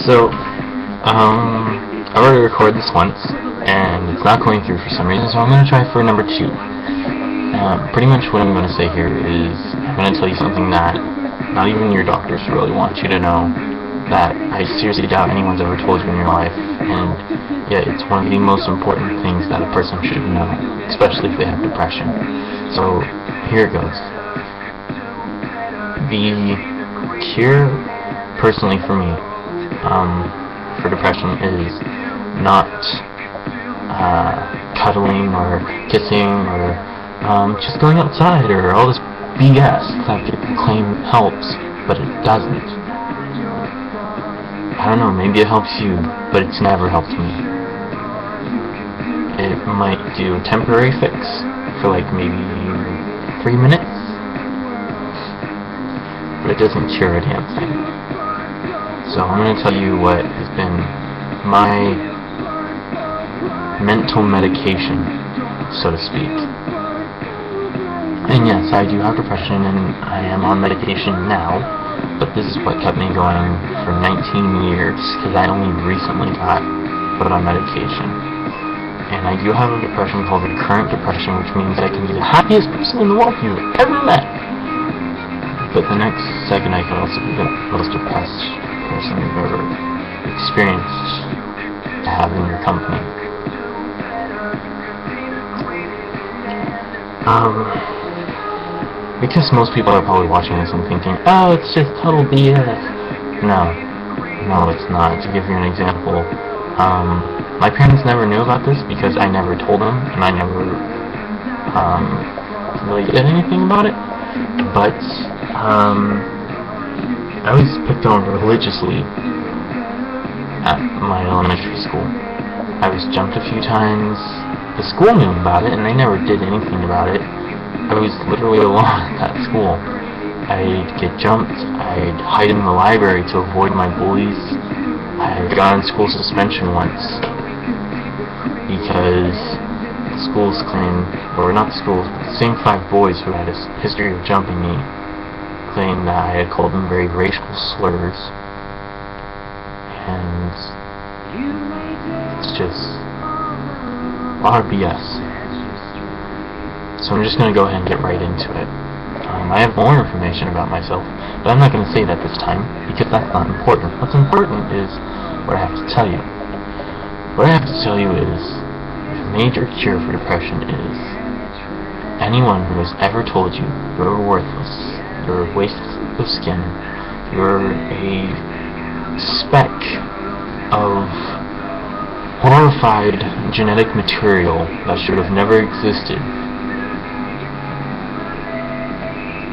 So, I've already recorded this once, and it's not going through for some reason, so I'm going to try for number 2. Pretty much what I'm going to say here is, I'm going to tell you something that not even your doctors really want you to know, that I seriously doubt anyone's ever told you in your life, and yet it's one of the most important things that a person should know, especially if they have depression. So, here it goes. The cure, personally for me, for depression is not cuddling or kissing or just going outside or all this BS that people claim helps, but it doesn't. I don't know, maybe it helps you, but it's never helped me. It might do a temporary fix for like maybe 3 minutes, but it doesn't cure a damn thing. So I'm going to tell you what has been my mental medication, so to speak. And yes, I do have depression and I am on medication now, but this is what kept me going for 19 years, because I only recently got put on medication. And I do have a depression called recurrent depression, which means I can be the happiest person in the world you've ever met, but the next second I could also be the most depressed person you've ever experienced to have in your company. Because most people are probably watching this and thinking, oh, it's just total BS. No, it's not. To give you an example, my parents never knew about this because I never told them, and I never really did anything about it. But I was picked on religiously at my elementary school. I was jumped a few times. The school knew about it, and they never did anything about it. I was literally alone at that school. I'd get jumped. I'd hide in the library to avoid my bullies. I got on school suspension once because the schools claimed, or not the schools, but the same 5 boys who had a history of jumping me claimed that I had called them very racial slurs. And it's just a lot of BS. So I'm just going to go ahead and get right into it. I have more information about myself, but I'm not going to say that this time, because that's not important. What's important is what I have to tell you. What I have to tell you is, the major cure for depression is, anyone who has ever told you you're worthless, you're a waste of skin, you're a speck of horrified genetic material that should have never existed,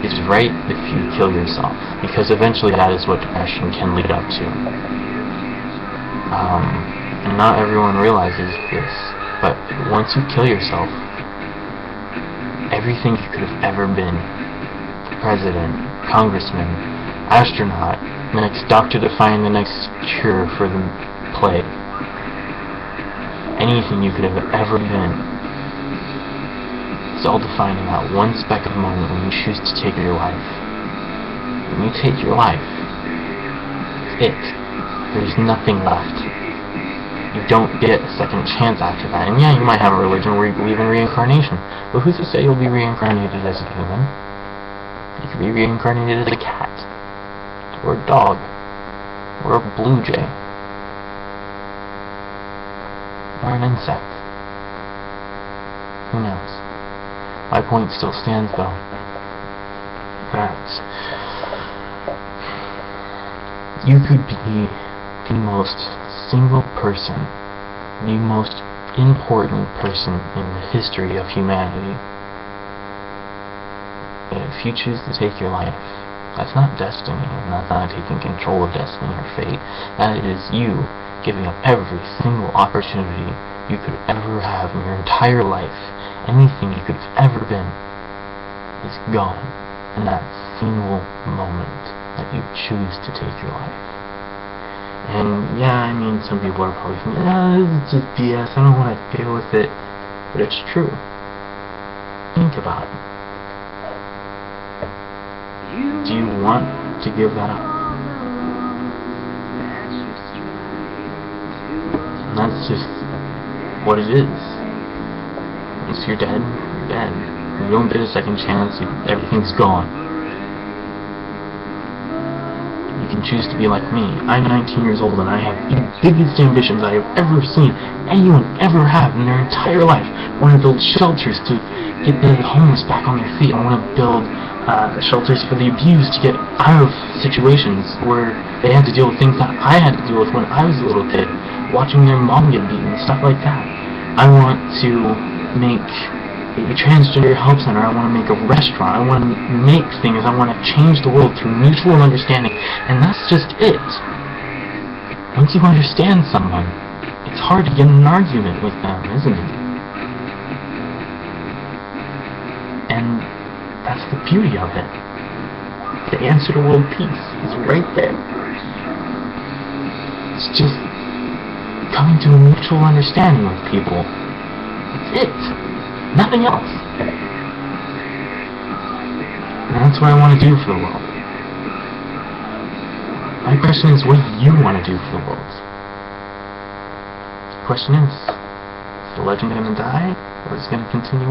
is right if you kill yourself, because eventually that is what depression can lead up to. And not everyone realizes this, but once you kill yourself, everything you could have ever been, president, congressman, astronaut, the next doctor to find the next cure for the plague, anything you could have ever been, it's all defined in that one speck of moment when you choose to take your life. When you take your life, it's it. There's nothing left. You don't get a second chance after that. And yeah, you might have a religion where you believe in reincarnation, but who's to say you'll be reincarnated as a human? You could be reincarnated as a cat, or a dog, or a blue jay, or an insect. Who knows? My point still stands, though, that you could be the most single person, the most important person in the history of humanity. And if you choose to take your life, that's not destiny, and that's not taking control of destiny or fate. That is you giving up every single opportunity you could ever have in your entire life. Anything you could have ever been is gone in that single moment that you choose to take your life. And yeah, I mean, some people are probably thinking, this is just BS, I don't want to deal with it. But it's true. Think about it. Do you want to give that up? And that's just what it is. Once you're dead, you're dead. You don't get a second chance, everything's gone. You can choose to be like me. I'm 19 years old and I have the biggest ambitions I have ever seen anyone ever have in their entire life. I want to build shelters to get the homeless back on their feet. I want to build shelters for the abused to get out of situations where they had to deal with things that I had to deal with when I was a little kid, watching their mom get beaten and stuff like that. I want to make a transgender help center. I want to make a restaurant. I want to make things. I want to change the world through mutual understanding. And that's just it. Once you understand someone, it's hard to get in an argument with them, isn't it? And that's the beauty of it. The answer to world peace is right there. It's just coming to a mutual understanding with people. That's it. Nothing else. And that's what I want to do for the world. My question is, what do you want to do for the world? The question is the legend going to die, or is it going to continue on?